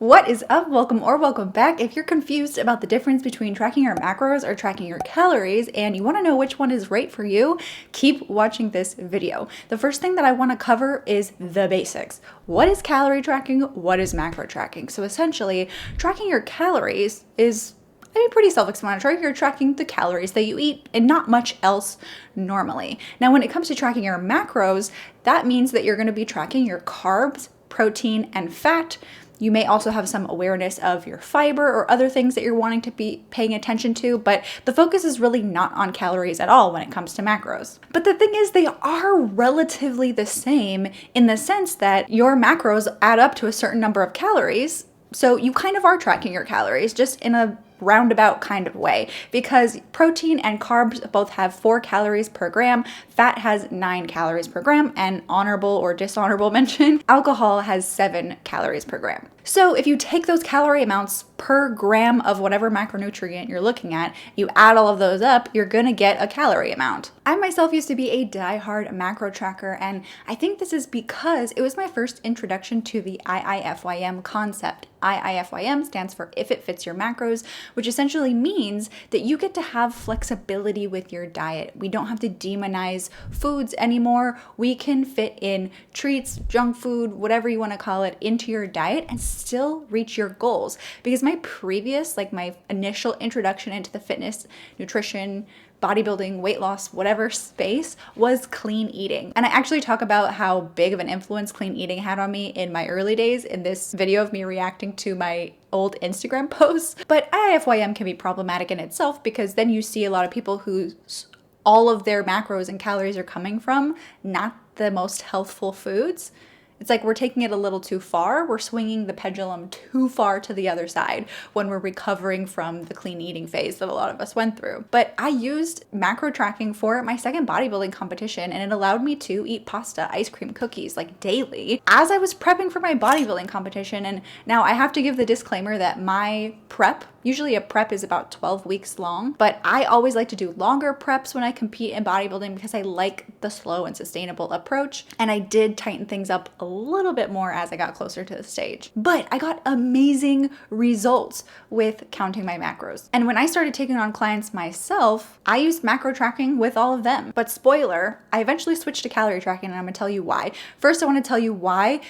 What is up? Welcome back. If you're confused about the difference between tracking your macros or tracking your calories and you want to know which one is right for you, keep watching this video. The first thing that I want to cover is the basics. What is calorie tracking? What is macro tracking? So essentially, tracking your calories is pretty self-explanatory. You're tracking the calories that you eat and not much else normally. Now, when it comes to tracking your macros, that means that you're going to be tracking your carbs, protein, and fat. You may also have some awareness of your fiber or other things that you're wanting to be paying attention to, but the focus is really not on calories at all when it comes to macros. But the thing is, they are relatively the same in the sense that your macros add up to a certain number of calories. So you kind of are tracking your calories just in a roundabout kind of way, because protein and carbs both have 4 calories per gram, fat has 9 calories per gram, and honorable or dishonorable mention, alcohol has 7 calories per gram. So if you take those calorie amounts per gram of whatever macronutrient you're looking at, you add all of those up, you're gonna get a calorie amount. I myself used to be a diehard macro tracker, and I think this is because it was my first introduction to the IIFYM concept. IIFYM stands for If It Fits Your Macros, which essentially means that you get to have flexibility with your diet. We don't have to demonize foods anymore. We can fit in treats, junk food, whatever you want to call it, into your diet and still reach your goals. Because my initial introduction into the fitness, nutrition, bodybuilding, weight loss, whatever space was clean eating. And I actually talk about how big of an influence clean eating had on me in my early days in this video of me reacting to my old Instagram posts. But IIFYM can be problematic in itself because then you see a lot of people whose all of their macros and calories are coming from not the most healthful foods. It's like we're taking it a little too far. We're swinging the pendulum too far to the other side when we're recovering from the clean eating phase that a lot of us went through. But I used macro tracking for my second bodybuilding competition, and it allowed me to eat pasta, ice cream, cookies like daily as I was prepping for my bodybuilding competition. And now I have to give the disclaimer that my prep, usually a prep is about 12 weeks long, but I always like to do longer preps when I compete in bodybuilding because I like the slow and sustainable approach. And I did tighten things up a little bit more as I got closer to the stage. But I got amazing results with counting my macros. And when I started taking on clients myself, I used macro tracking with all of them. But spoiler, I eventually switched to calorie tracking, and I'm gonna tell you why. First, I wanna tell you why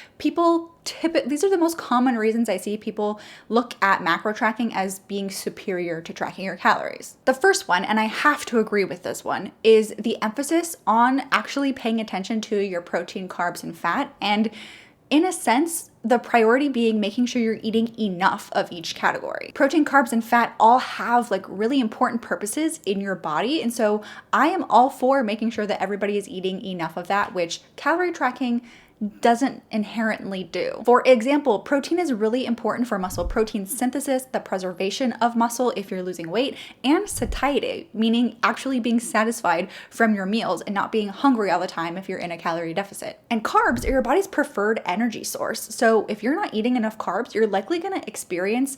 these are the most common reasons I see people look at macro tracking as being superior to tracking your calories. The first one, and I have to agree with this one, is the emphasis on actually paying attention to your protein, carbs, and fat, and in a sense, the priority being making sure you're eating enough of each category. Protein, carbs, and fat all have really important purposes in your body. And so I am all for making sure that everybody is eating enough of that, which calorie tracking doesn't inherently do. For example, protein is really important for muscle protein synthesis, the preservation of muscle if you're losing weight, and satiety, meaning actually being satisfied from your meals and not being hungry all the time if you're in a calorie deficit. And carbs are your body's preferred energy source. So if you're not eating enough carbs, you're likely gonna experience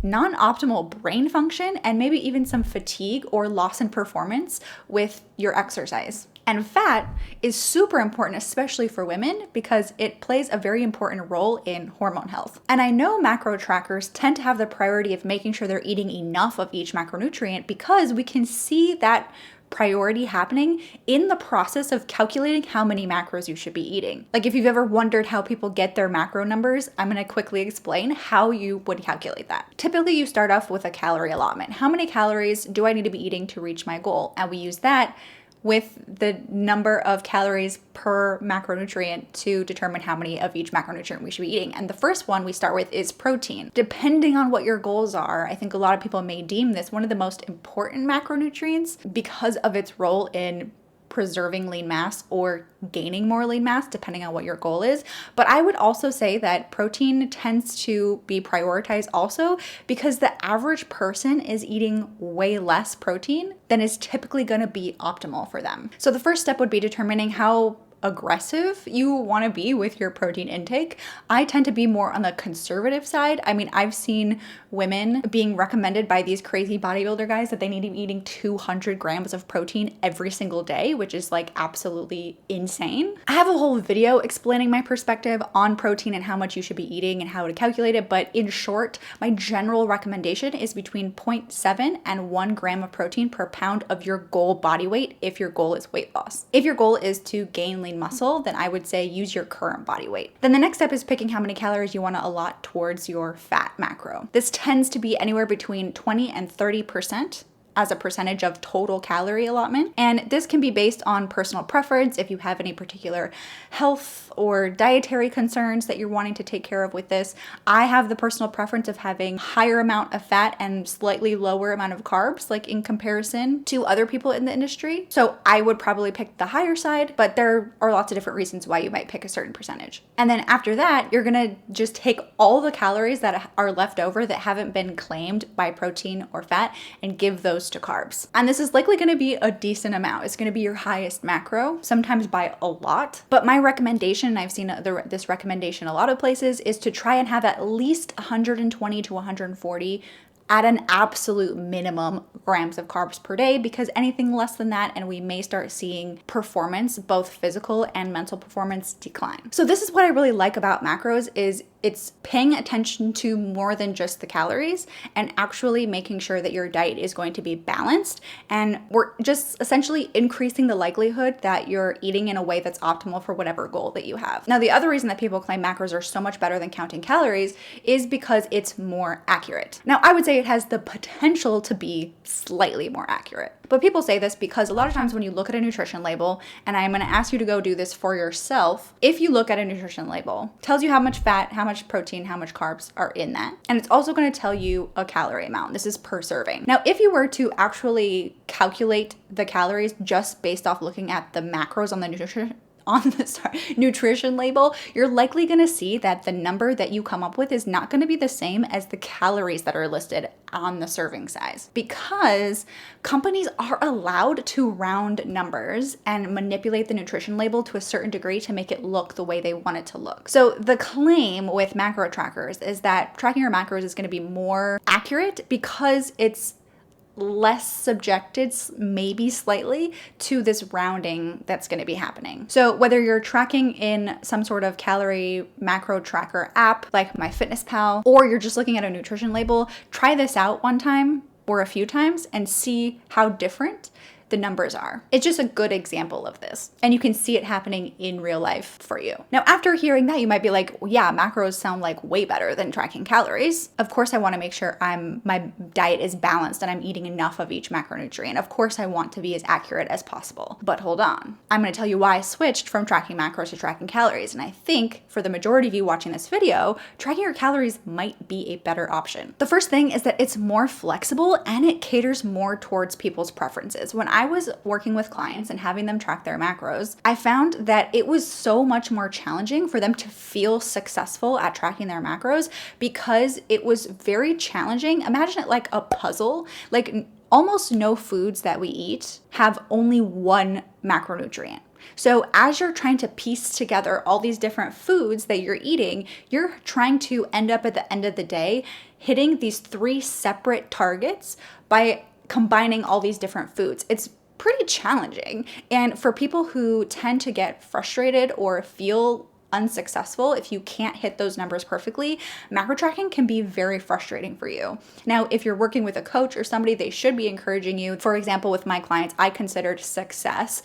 non-optimal brain function and maybe even some fatigue or loss in performance with your exercise. And fat is super important, especially for women, because it plays a very important role in hormone health. And I know macro trackers tend to have the priority of making sure they're eating enough of each macronutrient because we can see that priority happening in the process of calculating how many macros you should be eating. Like if you've ever wondered how people get their macro numbers, I'm gonna quickly explain how you would calculate that. Typically you start off with a calorie allotment. How many calories do I need to be eating to reach my goal? And we use that with the number of calories per macronutrient to determine how many of each macronutrient we should be eating. And the first one we start with is protein. Depending on what your goals are, I think a lot of people may deem this one of the most important macronutrients because of its role in preserving lean mass or gaining more lean mass, depending on what your goal is. But I would also say that protein tends to be prioritized also because the average person is eating way less protein than is typically going to be optimal for them. So the first step would be determining how aggressive you want to be with your protein intake. I tend to be more on the conservative side. I mean, I've seen women being recommended by these crazy bodybuilder guys that they need to be eating 200 grams of protein every single day, which is like absolutely insane. I have a whole video explaining my perspective on protein and how much you should be eating and how to calculate it. But in short, my general recommendation is between 0.7 and 1 gram of protein per pound of your goal body weight if your goal is weight loss. If your goal is to gain lean muscle, then I would say use your current body weight. Then the next step is picking how many calories you want to allot towards your fat macro. This tends to be anywhere between 20 and 30% as a percentage of total calorie allotment. And this can be based on personal preference if you have any particular health or dietary concerns that you're wanting to take care of with this. I have the personal preference of having higher amount of fat and slightly lower amount of carbs, like in comparison to other people in the industry. So I would probably pick the higher side, but there are lots of different reasons why you might pick a certain percentage. And then after that, you're gonna just take all the calories that are left over that haven't been claimed by protein or fat and give those to carbs. And this is likely gonna be a decent amount. It's gonna be your highest macro, sometimes by a lot. But my recommendation, and I've seen this recommendation a lot of places, is to try and have at least 120 to 140 at an absolute minimum grams of carbs per day, because anything less than that and we may start seeing performance, both physical and mental performance, decline. So this is what I really like about macros is it's paying attention to more than just the calories and actually making sure that your diet is going to be balanced. And we're just essentially increasing the likelihood that you're eating in a way that's optimal for whatever goal that you have. Now, the other reason that people claim macros are so much better than counting calories is because it's more accurate. Now, I would say it has the potential to be slightly more accurate. But people say this because a lot of times when you look at a nutrition label, and I'm gonna ask you to go do this for yourself, if you look at a nutrition label, it tells you how much fat, how much protein, how much carbs are in that. And it's also gonna tell you a calorie amount. This is per serving. Now, if you were to actually calculate the calories just based off looking at the macros on the nutrition label, you're likely going to see that the number that you come up with is not going to be the same as the calories that are listed on the serving size, because companies are allowed to round numbers and manipulate the nutrition label to a certain degree to make it look the way they want it to look. So the claim with macro trackers is that tracking your macros is going to be more accurate because it's less subjected, maybe slightly, to this rounding that's going to be happening. So whether you're tracking in some sort of calorie macro tracker app like MyFitnessPal, or you're just looking at a nutrition label, try this out one time or a few times and see how different the numbers are. It's just a good example of this. And you can see it happening in real life for you. Now, after hearing that, you might be like, well, yeah, macros sound like way better than tracking calories. Of course, I want to make sure my diet is balanced and I'm eating enough of each macronutrient. Of course, I want to be as accurate as possible. But hold on. I'm going to tell you why I switched from tracking macros to tracking calories. And I think for the majority of you watching this video, tracking your calories might be a better option. The first thing is that it's more flexible and it caters more towards people's preferences. When I was working with clients and having them track their macros, I found that it was so much more challenging for them to feel successful at tracking their macros because it was very challenging. Imagine it like a puzzle. Like almost no foods that we eat have only one macronutrient. So as you're trying to piece together all these different foods that you're eating, you're trying to end up at the end of the day hitting these 3 separate targets by combining all these different foods. It's pretty challenging. And for people who tend to get frustrated or feel unsuccessful if you can't hit those numbers perfectly, macro tracking can be very frustrating for you. Now, if you're working with a coach or somebody, they should be encouraging you. For example, with my clients, I considered success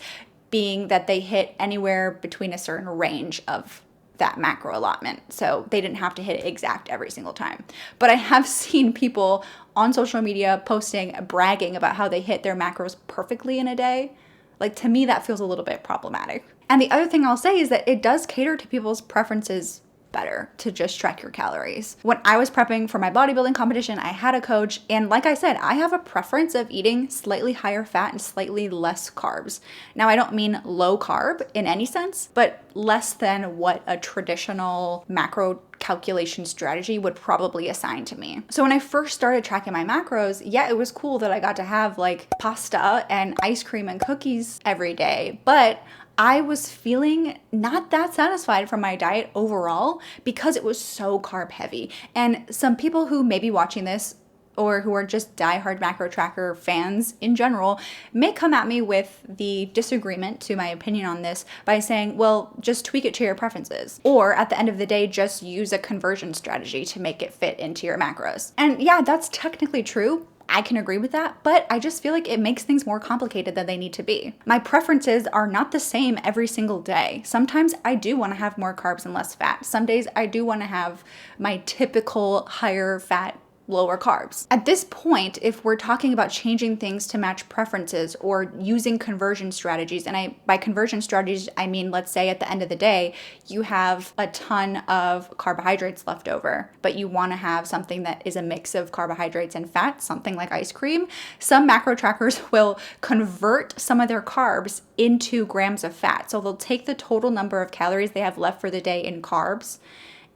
being that they hit anywhere between a certain range of that macro allotment. So they didn't have to hit it exact every single time. But I have seen people on social media posting, bragging about how they hit their macros perfectly in a day. Like, to me, that feels a little bit problematic. And the other thing I'll say is that it does cater to people's preferences better to just track your calories. When I was prepping for my bodybuilding competition, I had a coach, and like I said, I have a preference of eating slightly higher fat and slightly less carbs. Now, I don't mean low carb in any sense, but less than what a traditional macro calculation strategy would probably assign to me. So when I first started tracking my macros, yeah, it was cool that I got to have like pasta and ice cream and cookies every day, but I was feeling not that satisfied from my diet overall because it was so carb heavy. And some people who may be watching this or who are just diehard macro tracker fans in general may come at me with the disagreement to my opinion on this by saying, well, just tweak it to your preferences. Or at the end of the day, just use a conversion strategy to make it fit into your macros. And yeah, that's technically true. I can agree with that, but I just feel like it makes things more complicated than they need to be. My preferences are not the same every single day. Sometimes I do want to have more carbs and less fat. Some days I do want to have my typical higher fat, lower carbs. At this point, if we're talking about changing things to match preferences or using conversion strategies, and by conversion strategies, I mean, let's say at the end of the day, you have a ton of carbohydrates left over, but you want to have something that is a mix of carbohydrates and fat, something like ice cream. Some macro trackers will convert some of their carbs into grams of fat. So they'll take the total number of calories they have left for the day in carbs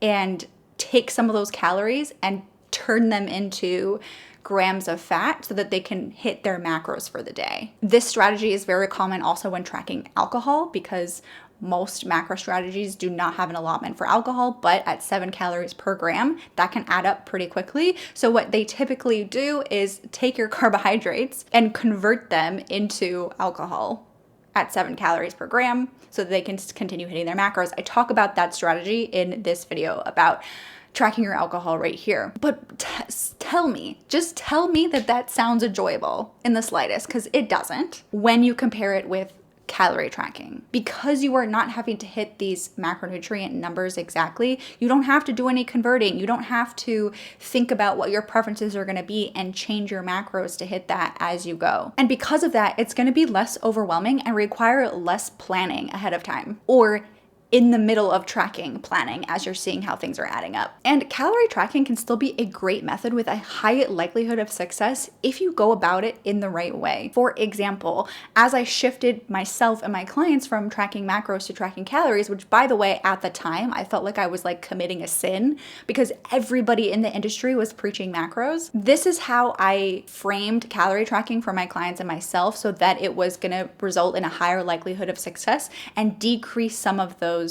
and take some of those calories and turn them into grams of fat so that they can hit their macros for the day. This strategy is very common also when tracking alcohol because most macro strategies do not have an allotment for alcohol, but at 7 calories per gram, that can add up pretty quickly. So what they typically do is take your carbohydrates and convert them into alcohol at 7 calories per gram so that they can continue hitting their macros. I talk about that strategy in this video about tracking your alcohol right here. But tell me that that sounds enjoyable in the slightest, because it doesn't when you compare it with calorie tracking. Because you are not having to hit these macronutrient numbers exactly, you don't have to do any converting. You don't have to think about what your preferences are going to be and change your macros to hit that as you go. And because of that, it's going to be less overwhelming and require less planning ahead of time, or in the middle of tracking planning as you're seeing how things are adding up. And calorie tracking can still be a great method with a high likelihood of success if you go about it in the right way. For example, as I shifted myself and my clients from tracking macros to tracking calories, which by the way, at the time, I felt like I was like committing a sin because everybody in the industry was preaching macros. This is how I framed calorie tracking for my clients and myself so that it was gonna result in a higher likelihood of success and decrease some of those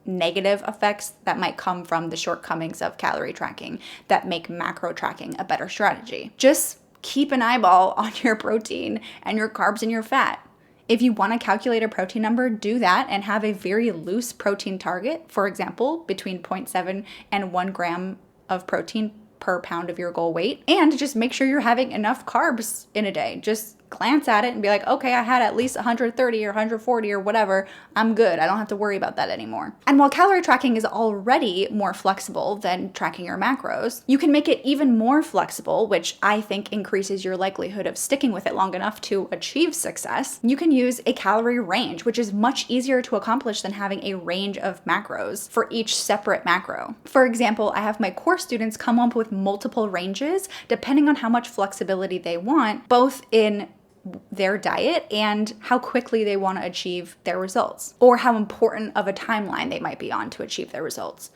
negative effects that might come from the shortcomings of calorie tracking that make macro tracking a better strategy. Just keep an eyeball on your protein and your carbs and your fat. If you want to calculate a protein number, do that and have a very loose protein target. For example, between 0.7 and 1 gram of protein per pound of your goal weight. And just make sure you're having enough carbs in a day. Just glance at it and be like, okay, I had at least 130 or 140 or whatever. I'm good. I don't have to worry about that anymore. And while calorie tracking is already more flexible than tracking your macros, you can make it even more flexible, which I think increases your likelihood of sticking with it long enough to achieve success. You can use a calorie range, which is much easier to accomplish than having a range of macros for each separate macro. For example, I have my course students come up with multiple ranges depending on how much flexibility they want, both in their diet and how quickly they want to achieve their results, or how important of a timeline they might be on to achieve their results.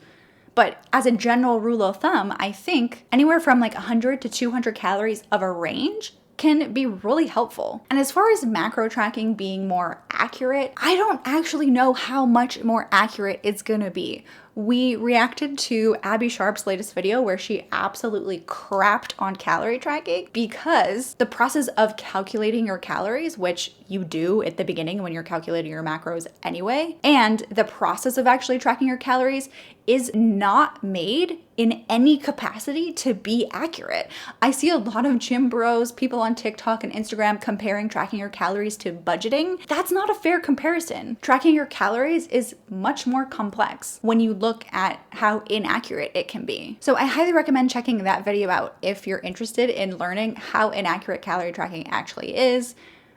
But as a general rule of thumb, I think anywhere from like 100 to 200 calories of a range can be really helpful. And as far as macro tracking being more accurate, I don't actually know how much more accurate it's gonna be. We reacted to Abby Sharp's latest video where she absolutely crapped on calorie tracking because the process of calculating your calories, which you do at the beginning when you're calculating your macros anyway, and the process of actually tracking your calories is not made in any capacity to be accurate. I see a lot of gym bros, people on TikTok and Instagram comparing tracking your calories to budgeting. That's not a fair comparison. Tracking your calories is much more complex when you look at how inaccurate it can be. So I highly recommend checking that video out if you're interested in learning how inaccurate calorie tracking actually is,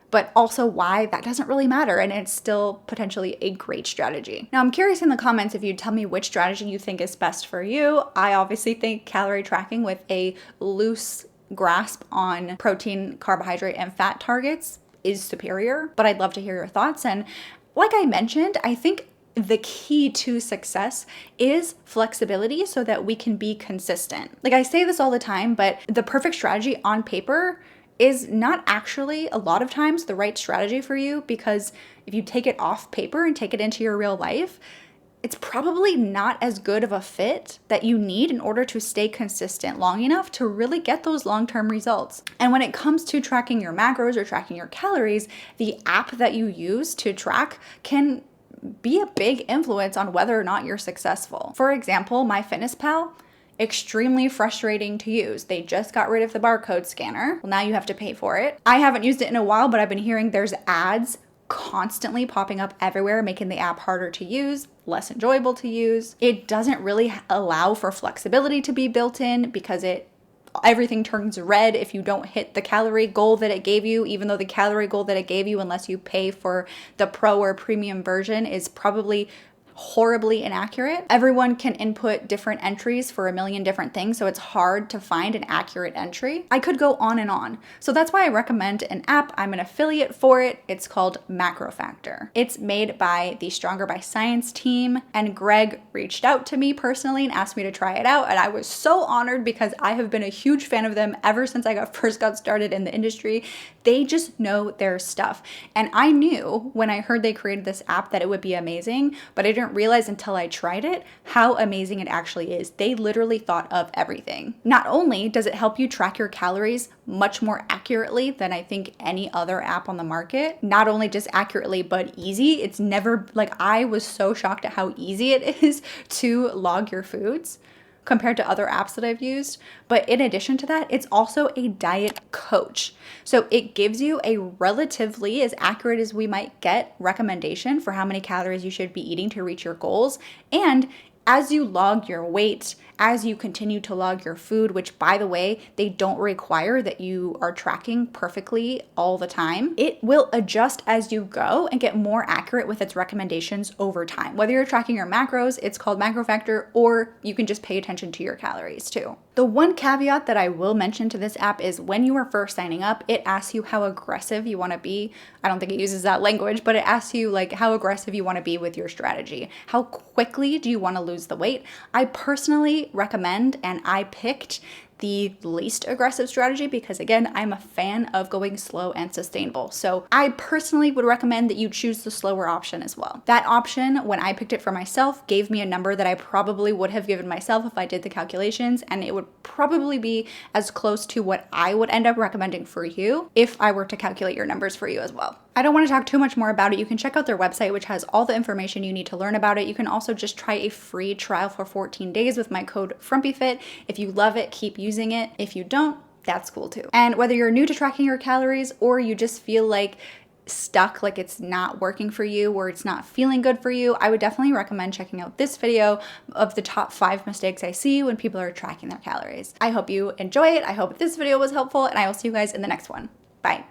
but also why that doesn't really matter and it's still potentially a great strategy. Now, I'm curious in the comments if you'd tell me which strategy you think is best for you. I obviously think calorie tracking with a loose grasp on protein, carbohydrate, and fat targets is superior, but I'd love to hear your thoughts. And like I mentioned, I think the key to success is flexibility so that we can be consistent. Like I say this all the time, but the perfect strategy on paper is not actually a lot of times the right strategy for you, because if you take it off paper and take it into your real life, it's probably not as good of a fit that you need in order to stay consistent long enough to really get those long-term results. And when it comes to tracking your macros or tracking your calories, the app that you use to track can be a big influence on whether or not you're successful. For example, MyFitnessPal, extremely frustrating to use. They just got rid of the barcode scanner. Well, now you have to pay for it. I haven't used it in a while, but I've been hearing there's ads constantly popping up everywhere, making the app harder to use, less enjoyable to use. It doesn't really allow for flexibility to be built in, because everything turns red if you don't hit the calorie goal that it gave you, even though the calorie goal that it gave you, unless you pay for the pro or premium version, is probably horribly inaccurate. Everyone can input different entries for a million different things, so it's hard to find an accurate entry. I could go on and on. So that's why I recommend an app. I'm an affiliate for it. It's called MacroFactor. It's made by the Stronger by Science team, and Greg reached out to me personally and asked me to try it out, and I was so honored because I have been a huge fan of them ever since I first got started in the industry. They just know their stuff. And I knew when I heard they created this app that it would be amazing, but I didn't realize until I tried it how amazing it actually is. They literally thought of everything. Not only does it help you track your calories much more accurately than I think any other app on the market, not only just accurately, but easy. It's never, like, I was so shocked at how easy it is to log your foods compared to other apps that I've used. But in addition to that, it's also a diet coach. So it gives you a relatively, as accurate as we might get, recommendation for how many calories you should be eating to reach your goals. And as you log your weight, as you continue to log your food, which, by the way, they don't require that you are tracking perfectly all the time, it will adjust as you go and get more accurate with its recommendations over time. Whether you're tracking your macros, it's called MacroFactor, or you can just pay attention to your calories too. The one caveat that I will mention to this app is when you are first signing up, it asks you how aggressive you want to be. I don't think it uses that language, but it asks you like how aggressive you want to be with your strategy. How quickly do you want to lose the weight? I personally recommend, and I picked the least aggressive strategy because, again, I'm a fan of going slow and sustainable. So I personally would recommend that you choose the slower option as well. That option, when I picked it for myself, gave me a number that I probably would have given myself if I did the calculations, and it would probably be as close to what I would end up recommending for you if I were to calculate your numbers for you as well. I don't want to talk too much more about it. You can check out their website, which has all the information you need to learn about it. You can also just try a free trial for 14 days with my code FrumpyFit. If you love it, keep using it. If you don't, that's cool too. And whether you're new to tracking your calories or you just feel like stuck, like it's not working for you or it's not feeling good for you, I would definitely recommend checking out this video of the top 5 mistakes I see when people are tracking their calories. I hope you enjoy it. I hope this video was helpful, and I will see you guys in the next one. Bye.